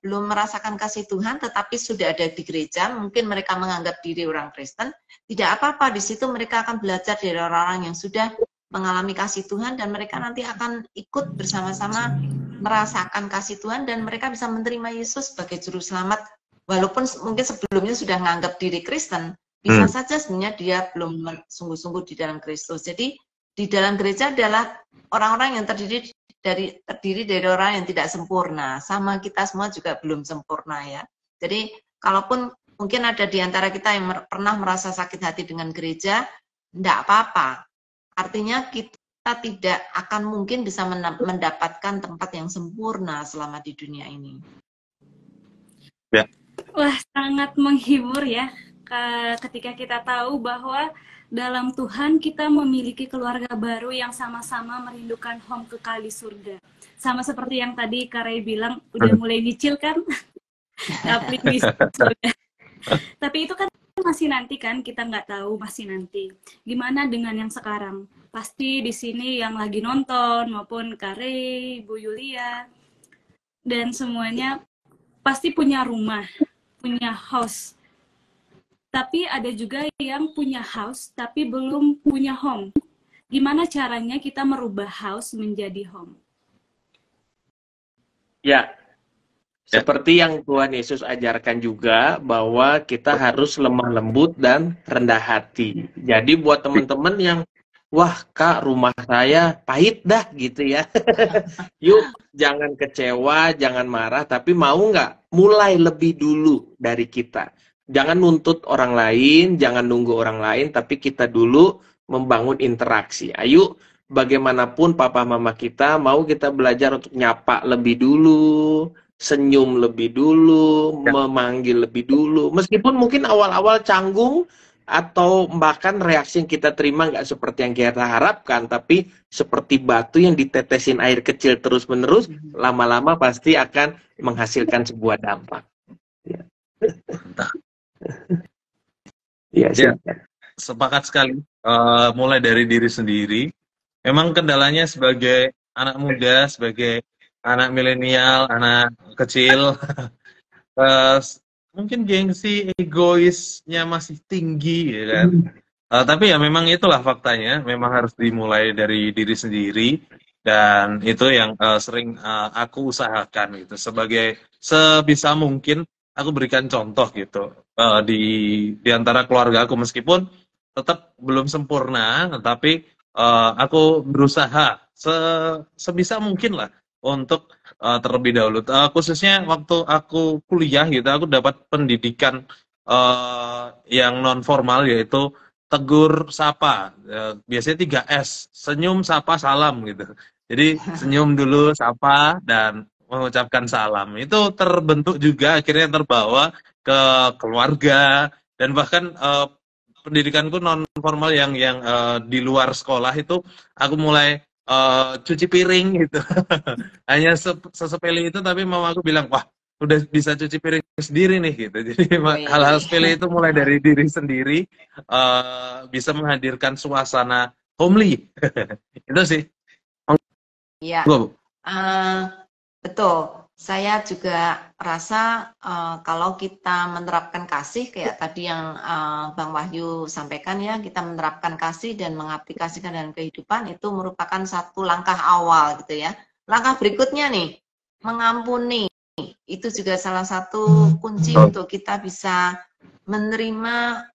belum merasakan kasih Tuhan tetapi sudah ada di gereja, mungkin mereka menganggap diri orang Kristen, tidak apa-apa, di situ mereka akan belajar dari orang-orang yang sudah mengalami kasih Tuhan dan mereka nanti akan ikut bersama-sama merasakan kasih Tuhan dan mereka bisa menerima Yesus sebagai juru selamat walaupun mungkin sebelumnya sudah menganggap diri Kristen, bisa saja sebenarnya dia belum sungguh-sungguh di dalam Kristus. Jadi di dalam gereja adalah orang-orang yang terdiri dari orang yang tidak sempurna, sama kita semua juga belum sempurna ya. Jadi kalaupun mungkin ada di antara kita yang pernah merasa sakit hati dengan gereja, enggak apa-apa. Artinya kita tidak akan mungkin bisa mendapatkan tempat yang sempurna selama di dunia ini. Ya. Wah, sangat menghibur ya ketika kita tahu bahwa dalam Tuhan kita memiliki keluarga baru yang sama-sama merindukan home kekal di surga. Sama seperti yang tadi Kak Ray bilang, udah mulai nyicil kan? Tapi di surga. Tapi itu kan masih nanti kan, kita nggak tahu, masih nanti. Gimana dengan yang sekarang? Pasti di sini yang lagi nonton, maupun Kak Ray, Bu Yulia, dan semuanya pasti punya rumah, punya house. Tapi ada juga yang punya house tapi belum punya home. Gimana caranya kita merubah house menjadi home? Ya, seperti yang Tuhan Yesus ajarkan juga bahwa kita harus lemah lembut dan rendah hati. Jadi buat teman-teman yang, wah Kak rumah saya pahit dah gitu ya. Yuk jangan kecewa, jangan marah, tapi mau nggak mulai lebih dulu dari kita. Jangan nuntut orang lain, jangan nunggu orang lain, tapi kita dulu membangun interaksi. Ayo, bagaimanapun papa mama kita, mau kita belajar untuk nyapa lebih dulu, senyum lebih dulu, memanggil lebih dulu. Meskipun mungkin awal-awal canggung, atau bahkan reaksi yang kita terima nggak seperti yang kita harapkan, tapi seperti batu yang ditetesin air kecil terus-menerus, lama-lama pasti akan menghasilkan sebuah dampak. Ya. Ya, sepakat sekali. Mulai dari diri sendiri. Memang kendalanya sebagai anak muda, sebagai anak milenial, anak kecil, mungkin gengsi, egoisnya masih tinggi, ya kan? Tapi ya memang itulah faktanya. Memang harus dimulai dari diri sendiri. Dan itu yang sering aku usahakan gitu. Sebagai sebisa mungkin aku berikan contoh gitu di antara keluarga aku, meskipun tetap belum sempurna, tetapi aku berusaha sebisa mungkin lah untuk terlebih dahulu. Khususnya waktu aku kuliah gitu, aku dapat pendidikan yang non formal, yaitu tegur sapa, biasanya 3S, senyum, sapa, salam gitu. Jadi senyum dulu, sapa, dan mengucapkan salam. Itu terbentuk juga, akhirnya terbawa ke keluarga, dan bahkan pendidikanku non formal yang di luar sekolah itu aku mulai cuci piring gitu. Hanya sesepele itu, tapi mama aku bilang, wah udah bisa cuci piring sendiri nih gitu. Jadi hal-hal sepele itu mulai dari diri sendiri, bisa menghadirkan suasana homely. Itu sih. Iya. Betul. saya juga rasa kalau kita menerapkan kasih kayak tadi yang Bang Wahyu sampaikan ya, kita menerapkan kasih dan mengaplikasikan dalam kehidupan itu merupakan satu langkah awal gitu ya. Langkah berikutnya nih, mengampuni. Itu juga salah satu kunci untuk kita bisa menerima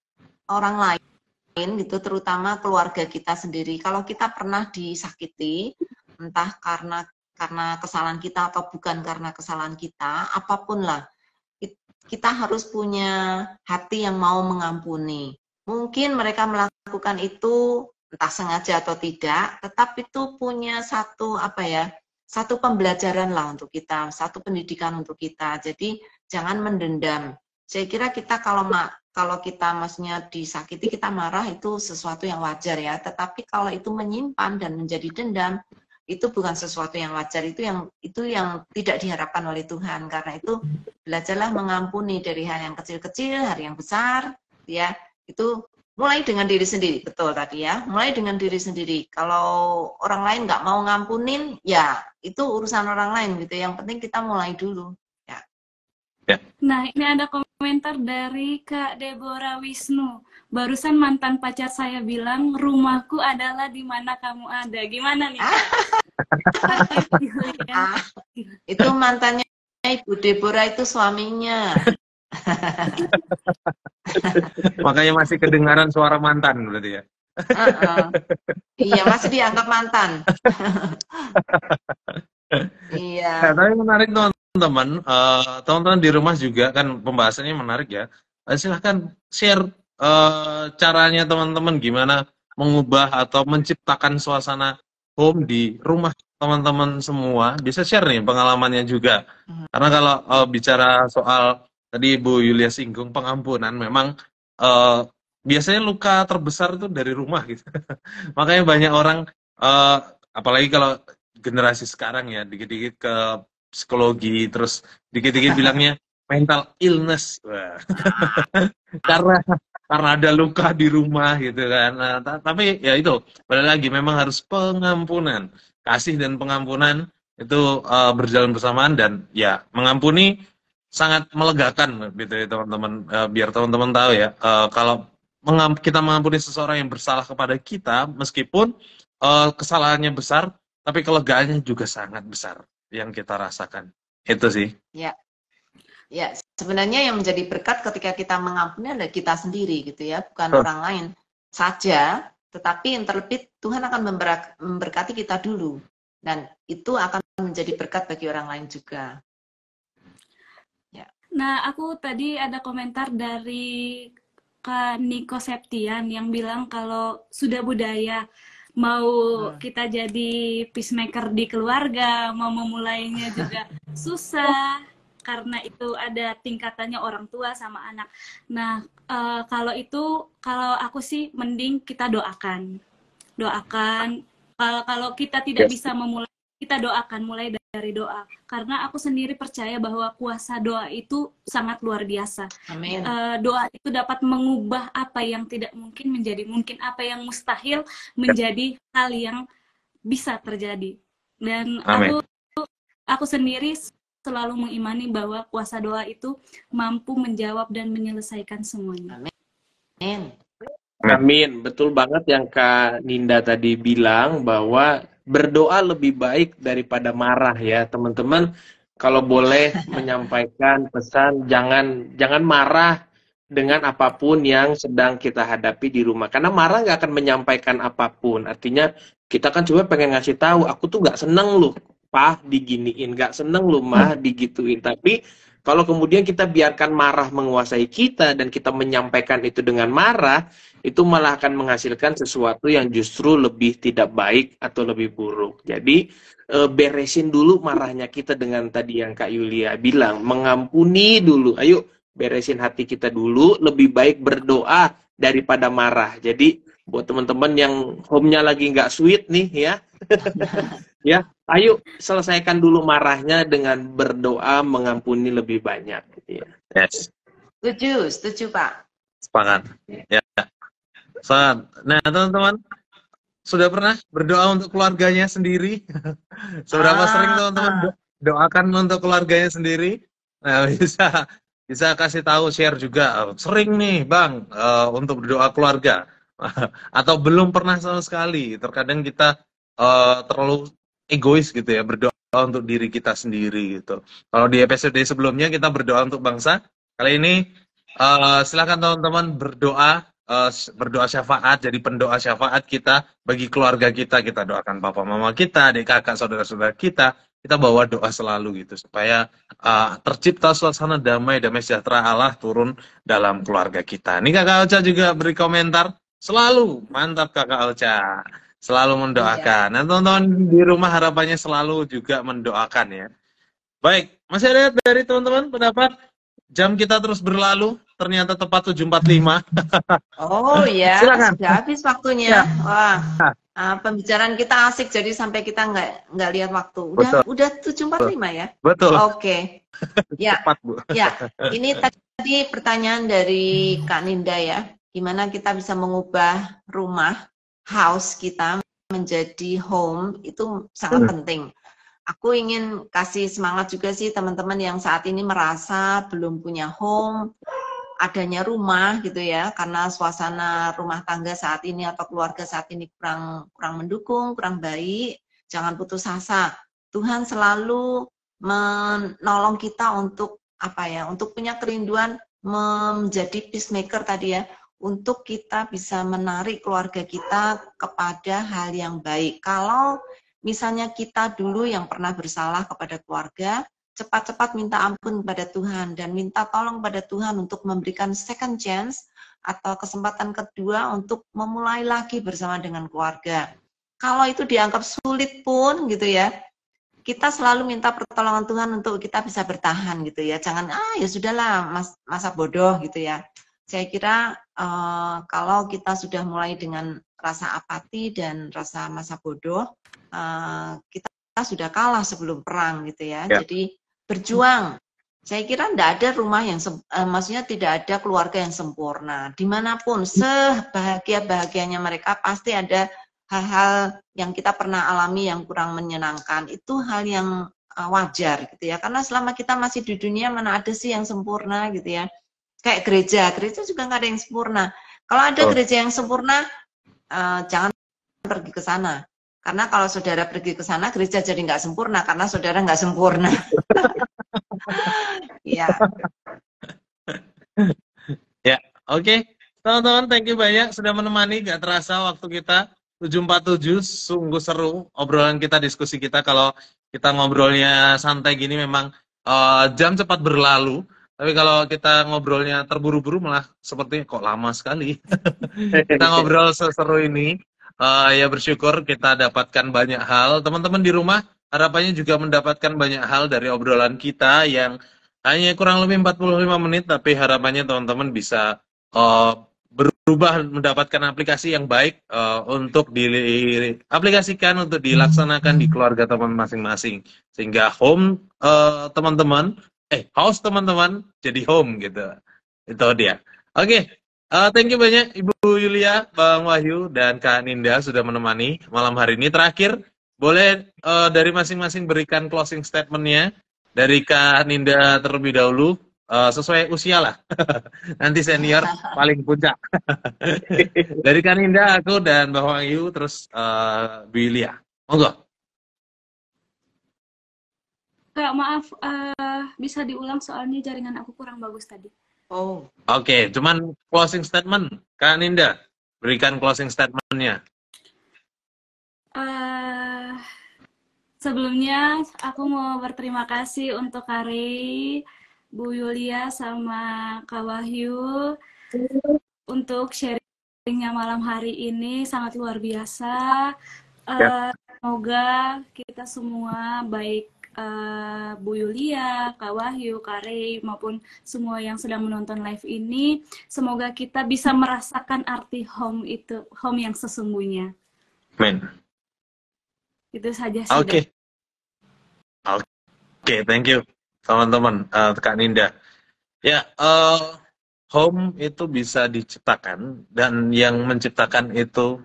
orang lain gitu, terutama keluarga kita sendiri. Kalau kita pernah disakiti, entah karena kesalahan kita atau bukan karena kesalahan kita, apapun lah, kita harus punya hati yang mau mengampuni. Mungkin mereka melakukan itu entah sengaja atau tidak, tetapi itu punya satu satu pembelajaran lah untuk kita, satu pendidikan untuk kita. Jadi jangan mendendam. Saya kira kita kalau kita maksudnya disakiti, kita marah itu sesuatu yang wajar ya. Tetapi kalau itu menyimpan dan menjadi dendam, itu bukan sesuatu yang wajar, itu yang tidak diharapkan oleh Tuhan. Karena itu belajarlah mengampuni dari hal yang kecil-kecil, hal yang besar, ya. Itu mulai dengan diri sendiri, betul tadi ya. Mulai dengan diri sendiri. Kalau orang lain nggak mau ngampunin, ya itu urusan orang lain gitu. Yang penting kita mulai dulu. Ya. Nah, ini ada komentar dari Kak Deborah Wisnu. Barusan mantan pacar saya bilang, rumahku adalah di mana kamu ada. Gimana nih? Itu mantannya Ibu Deborah, itu suaminya. Makanya masih kedengaran suara mantan berarti ya. Iya, masih dianggap mantan. Iya. Tapi menarik teman-teman. Teman-teman di rumah juga kan pembahasannya menarik ya. Silahkan share caranya teman-teman gimana mengubah atau menciptakan suasana home di rumah teman-teman semua. Bisa share nih pengalamannya juga. Karena kalau bicara soal tadi Bu Yulia singgung pengampunan, memang biasanya luka terbesar itu dari rumah gitu. Makanya banyak orang, apalagi kalau generasi sekarang ya, dikit-dikit ke psikologi, terus dikit-dikit bilangnya mental illness. karena ada luka di rumah gitu kan. Nah, tapi ya itu, balik lagi memang harus pengampunan. Kasih dan pengampunan itu berjalan bersamaan, dan ya mengampuni sangat melegakan gitu ya teman-teman. Biar teman-teman tahu ya, kalau kita mengampuni seseorang yang bersalah kepada kita, meskipun kesalahannya besar, tapi kelegaannya juga sangat besar yang kita rasakan. Itu sih. Ya, sebenarnya yang menjadi berkat ketika kita mengampuni adalah kita sendiri gitu ya, bukan orang lain saja, tetapi yang terlebih Tuhan akan memberkati kita dulu, dan itu akan menjadi berkat bagi orang lain juga. Ya. Nah, aku tadi ada komentar dari Kak Niko Septian yang bilang kalau sudah budaya mau kita jadi peacemaker di keluarga, mau memulainya juga susah. Karena itu ada tingkatannya orang tua sama anak. Nah, kalau aku sih mending kita doakan. Kalau kita tidak bisa memulai, kita doakan, mulai dari doa. Karena aku sendiri percaya bahwa kuasa doa itu sangat luar biasa. Amin. Doa itu dapat mengubah apa yang tidak mungkin menjadi mungkin, apa yang mustahil menjadi hal yang bisa terjadi. Dan aku sendiri selalu mengimani bahwa kuasa doa itu mampu menjawab dan menyelesaikan semuanya. Amin. Amin. Betul banget yang Kak Ninda tadi bilang, bahwa berdoa lebih baik daripada marah ya teman-teman. Kalau boleh menyampaikan pesan, jangan marah dengan apapun yang sedang kita hadapi di rumah. Karena marah nggak akan menyampaikan apapun. Artinya kita kan cuma pengen ngasih tahu, aku tuh nggak seneng loh Pah diginiin, gak seneng lu mah digituin. Tapi kalau kemudian kita biarkan marah menguasai kita dan kita menyampaikan itu dengan marah, itu malah akan menghasilkan sesuatu yang justru lebih tidak baik atau lebih buruk. Jadi beresin dulu marahnya kita dengan tadi yang Kak Yulia bilang, mengampuni dulu. Ayo beresin hati kita dulu, lebih baik berdoa daripada marah. Jadi buat teman-teman yang home-nya lagi nggak sweet nih ya, ya, ayo selesaikan dulu marahnya dengan berdoa, mengampuni lebih banyak. Ya. Yes. Setuju Pak. Sepakat. Ya. Nah teman-teman, sudah pernah berdoa untuk keluarganya sendiri? Seberapa sering teman-teman doakan untuk keluarganya sendiri. Nah, bisa kasih tahu, share juga. Sering nih, Bang, untuk berdoa keluarga. Atau belum pernah sama sekali. Terkadang kita terlalu egois gitu ya, berdoa untuk diri kita sendiri gitu. Kalau di episode sebelumnya kita berdoa untuk bangsa, kali ini silakan teman-teman berdoa, berdoa syafaat, jadi pendoa syafaat kita bagi keluarga kita. Kita doakan papa mama kita, adik kakak, saudara-saudara kita bawa doa selalu gitu supaya tercipta suasana damai sejahtera Allah turun dalam keluarga kita. Ini Kakak Ocha juga beri komentar, selalu mantap Kakak Ocha, selalu mendoakan. Nah teman-teman di rumah harapannya selalu juga mendoakan ya. Baik, masih ada dari teman-teman pendapat? Jam kita terus berlalu, ternyata tepat 7.45. Oh ya, Silakan. sudah habis waktunya. Ya. Wah, pembicaraan kita asik, jadi sampai kita nggak lihat waktu. Udah 7.45 ya? Betul. Oke. Ya, Cepat, Bu. ya. Ini tadi pertanyaan dari Kak Ninda ya. Gimana kita bisa mengubah rumah, house kita menjadi home, itu sangat penting. Aku ingin kasih semangat juga sih teman-teman yang saat ini merasa belum punya home, adanya rumah gitu ya, karena suasana rumah tangga saat ini atau keluarga saat ini kurang mendukung, kurang baik. Jangan putus asa. Tuhan selalu menolong kita untuk untuk punya kerinduan menjadi peacemaker tadi ya, untuk kita bisa menarik keluarga kita kepada hal yang baik. Kalau misalnya kita dulu yang pernah bersalah kepada keluarga, cepat-cepat minta ampun kepada Tuhan dan minta tolong pada Tuhan untuk memberikan second chance atau kesempatan kedua untuk memulai lagi bersama dengan keluarga. Kalau itu dianggap sulit pun gitu ya, kita selalu minta pertolongan Tuhan untuk kita bisa bertahan gitu ya. Jangan ya sudahlah masa bodoh gitu ya. Saya kira kalau kita sudah mulai dengan rasa apati dan rasa masa bodoh, kita sudah kalah sebelum perang gitu ya. Jadi berjuang. Saya kira tidak ada rumah yang maksudnya tidak ada keluarga yang sempurna. Dimanapun sebahagia-bahagianya mereka pasti ada hal-hal yang kita pernah alami yang kurang menyenangkan. Itu hal yang wajar gitu ya. Karena selama kita masih di dunia mana ada sih yang sempurna gitu ya. Kayak gereja juga nggak ada yang sempurna. Kalau ada gereja yang sempurna, jangan pergi ke sana. Karena kalau saudara pergi ke sana, gereja jadi nggak sempurna karena saudara nggak sempurna. Ya. Ya, oke. Teman-teman, thank you banyak sudah menemani. Gak terasa waktu kita 7.47, sungguh seru obrolan kita, diskusi kita. Kalau kita ngobrolnya santai gini memang jam cepat berlalu. Tapi kalau kita ngobrolnya terburu-buru malah sepertinya kok lama sekali. Kita ngobrol seseru ini. Ya bersyukur kita dapatkan banyak hal. Teman-teman di rumah harapannya juga mendapatkan banyak hal dari obrolan kita yang hanya kurang lebih 45 menit, tapi harapannya teman-teman bisa berubah, mendapatkan aplikasi yang baik untuk diaplikasikan, untuk dilaksanakan di keluarga teman masing-masing. Sehingga home teman-teman, house teman-teman jadi home gitu. Itu dia. Oke. Thank you banyak Ibu Yulia, Bang Wahyu, dan Kak Ninda sudah menemani malam hari ini. Terakhir, boleh dari masing-masing berikan closing statement-nya. Dari Kak Ninda terlebih dahulu, sesuai usia lah. Nanti senior paling puncak. Dari Kak Ninda, aku, dan Bang Wahyu, terus Bu Yulia. Monggo. Kak, maaf, bisa diulang soalnya jaringan aku kurang bagus tadi. Oke, cuman closing statement, Kak Ninda, berikan closing statement-nya. Sebelumnya aku mau berterima kasih untuk Kak Rey, Bu Yulia, sama Kak Wahyu untuk sharingnya malam hari ini, sangat luar biasa. Semoga kita semua baik Bu Yulia, Kak Wahyu, Kak Rey, maupun semua yang sedang menonton live ini, semoga kita bisa merasakan arti home itu, home yang sesungguhnya. Amin. Itu saja sih. Oke, thank you teman-teman, Kak Ninda. Ya, home itu bisa diciptakan, dan yang menciptakan itu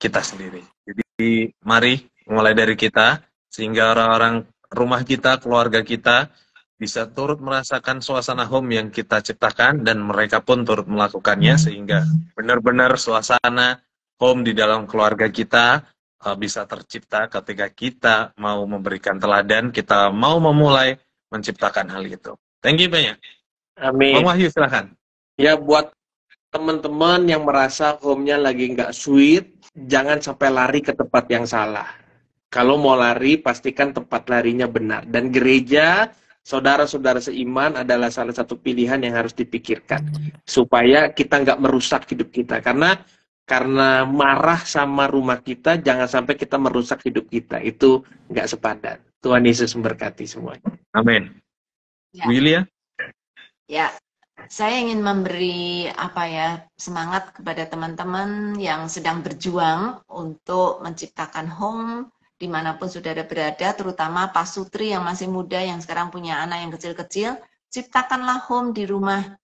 kita sendiri. Jadi mari mulai dari kita, sehingga orang-orang rumah kita, keluarga kita bisa turut merasakan suasana home yang kita ciptakan dan mereka pun turut melakukannya sehingga benar-benar suasana home di dalam keluarga kita bisa tercipta ketika kita mau memberikan teladan, kita mau memulai menciptakan hal itu. Thank you banyak. Amin. Bang Wahyu silahkan. Ya, buat teman-teman yang merasa home-nya lagi nggak sweet, jangan sampai lari ke tempat yang salah. Kalau mau lari, pastikan tempat larinya benar. Dan gereja, saudara-saudara seiman adalah salah satu pilihan yang harus dipikirkan. Supaya kita nggak merusak hidup kita. Karena marah sama rumah kita, jangan sampai kita merusak hidup kita. Itu nggak sepadan. Tuhan Yesus memberkati semuanya. Amin. Ya. William? Ya, saya ingin memberi semangat kepada teman-teman yang sedang berjuang untuk menciptakan home dimanapun saudara berada, terutama Pak Sutri yang masih muda, yang sekarang punya anak yang kecil-kecil, ciptakanlah home di rumah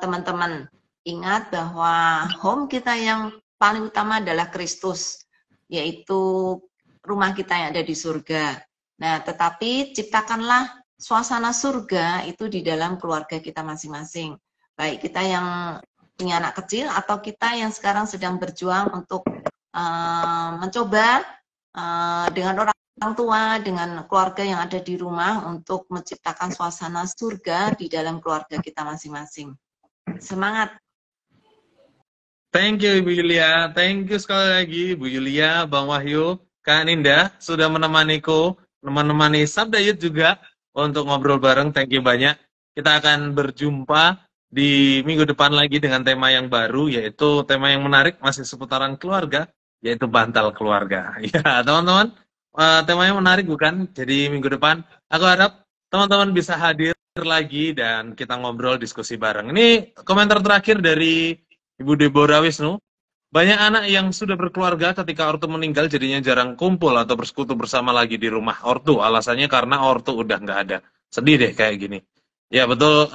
teman-teman. Ingat bahwa home kita yang paling utama adalah Kristus, yaitu rumah kita yang ada di surga. Nah, tetapi ciptakanlah suasana surga itu di dalam keluarga kita masing-masing. Baik kita yang punya anak kecil atau kita yang sekarang sedang berjuang untuk mencoba dengan orang tua, dengan keluarga yang ada di rumah untuk menciptakan suasana surga di dalam keluarga kita masing-masing. Semangat! Thank you Ibu Yulia, thank you sekali lagi Bu Yulia, Bang Wahyu, Kak Ninda sudah menemaniku, menemani Sabda Youth juga untuk ngobrol bareng. Thank you banyak. Kita akan berjumpa di minggu depan lagi dengan tema yang baru, yaitu tema yang menarik masih seputaran keluarga, yaitu bantal keluarga. Ya teman-teman, temanya menarik bukan? Jadi minggu depan aku harap teman-teman bisa hadir lagi dan kita ngobrol diskusi bareng. Ini komentar terakhir dari Ibu Deborah Wisnu. Banyak anak yang sudah berkeluarga ketika ortu meninggal jadinya jarang kumpul atau bersekutu bersama lagi di rumah ortu. Alasannya karena ortu udah nggak ada. Sedih deh kayak gini. Ya betul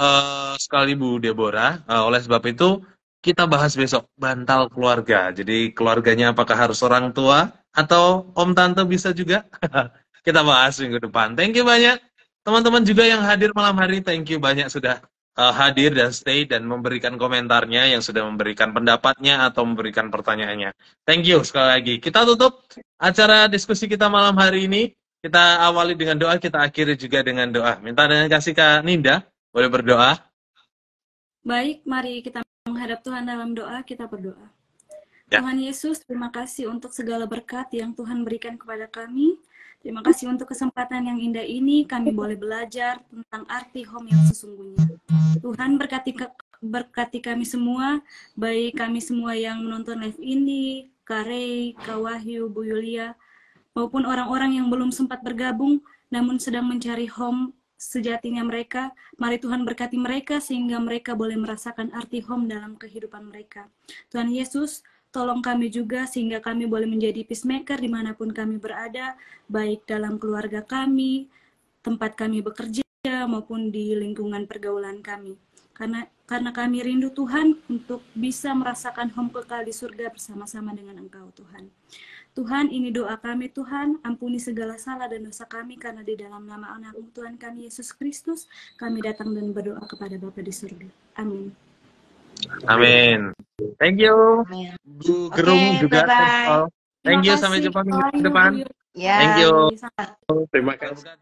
sekali Bu Deborah. Oleh sebab itu kita bahas besok bantal keluarga. Jadi keluarganya apakah harus orang tua atau om tante bisa juga? Kita bahas minggu depan. Thank you banyak. Teman-teman juga yang hadir malam hari, thank you banyak sudah hadir dan stay dan memberikan komentarnya, yang sudah memberikan pendapatnya atau memberikan pertanyaannya. Thank you sekali lagi. Kita tutup acara diskusi kita malam hari ini. Kita awali dengan doa, kita akhiri juga dengan doa. Minta dengan kasih Kak Ninda, boleh berdoa? Baik, mari kita menghadap Tuhan dalam doa, kita berdoa. Ya. Tuhan Yesus, terima kasih untuk segala berkat yang Tuhan berikan kepada kami. Terima kasih untuk kesempatan yang indah ini, kami boleh belajar tentang arti home yang sesungguhnya. Tuhan berkati kami semua, baik kami semua yang menonton live ini, Kak Rey, Kak Wahyu, Bu Yulia, maupun orang-orang yang belum sempat bergabung, namun sedang mencari home sejatinya mereka. Mari Tuhan berkati mereka, sehingga mereka boleh merasakan arti home dalam kehidupan mereka. Tuhan Yesus, tolong kami juga sehingga kami boleh menjadi peacemaker dimanapun kami berada, baik dalam keluarga kami, tempat kami bekerja, maupun di lingkungan pergaulan kami. Karena kami rindu Tuhan untuk bisa merasakan home kekal di surga bersama-sama dengan Engkau Tuhan. Tuhan, ini doa kami Tuhan, ampuni segala salah dan dosa kami, karena di dalam nama anak-Mu Tuhan kami Yesus Kristus, kami datang dan berdoa kepada Bapa di surga. Amin. Amin. Thank you. Bu Gerung juga. Bye-bye. Thank you, sampai jumpa minggu depan. Ya. Thank you. Terima kasih.